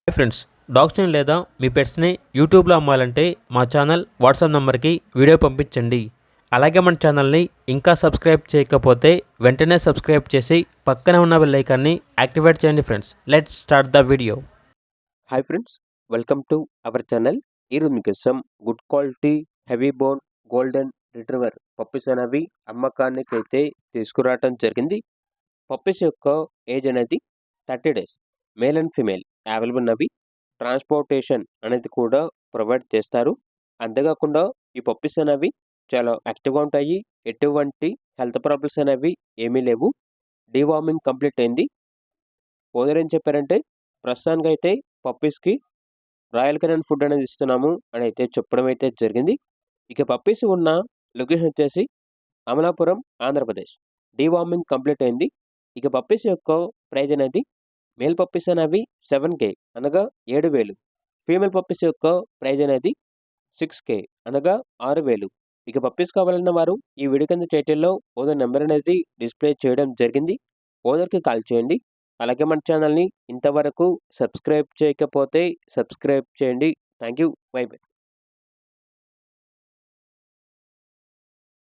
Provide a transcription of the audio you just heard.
Hi friends, డాగ్స్ని లేదా మీ పెట్స్ని యూట్యూబ్లో అమ్మాలంటే మా ఛానల్ వాట్సాప్ నెంబర్కి వీడియో పంపించండి. అలాగే మన ఛానల్ని ఇంకా సబ్స్క్రైబ్ చేయకపోతే వెంటనే సబ్స్క్రైబ్ చేసి పక్కనే ఉన్న బెల్ ఐకాన్ని యాక్టివేట్ చేయండి friends. Let's start the video. Hi friends, welcome to our channel. ఈరోజు మీకోసం good quality heavy bone golden retriever puppies అనేవి అమ్మకానికి అయితే తీసుకురావటం జరిగింది. పప్పీస్ యొక్క ఏజ్ అనేది 30 days, male and female available ఉన్నవి. ట్రాన్స్పోర్టేషన్ అనేది కూడా ప్రొవైడ్ చేస్తారు. అంతేకాకుండా ఈ పప్పీస్ అనేవి చాలా యాక్టివ్గా ఉంటాయి. ఎటువంటి హెల్త్ ప్రాబ్లమ్స్ అనేవి ఏమీ లేవు. డీవార్మింగ్ కంప్లీట్ అయింది. ఓనర్ ఏం చెప్పారంటే ప్రస్తుతానికైతే పప్పీస్కి రాయల్ కెనాన్ ఫుడ్ అనేది ఇస్తున్నాము అని అయితే చెప్పడం అయితే జరిగింది. ఇక పప్పీస్ ఉన్న లొకేషన్ వచ్చేసి అమలాపురం, ఆంధ్రప్రదేశ్. డీవార్మింగ్ కంప్లీట్ అయింది. ఇక పప్పీస్ యొక్క ప్రైజ్ అనేది మేల్ పప్పీస్ అనేవి 7K అనగా 7,000. ఫీమేల్ పప్పీస్ యొక్క ప్రైజ్ అనేది 6K అనగా 6,000. ఇక పప్పీస్ కావాలన్న వారు ఈ వీడియో కింద టైటిల్లో ఓనర్ నెంబర్ అనేది డిస్ప్లే చేయడం జరిగింది. ఓనర్కి కాల్ చేయండి. అలాగే మన ఛానల్ని ఇంతవరకు సబ్స్క్రైబ్ చేయకపోతే సబ్స్క్రైబ్ చేయండి. Thank you. By by.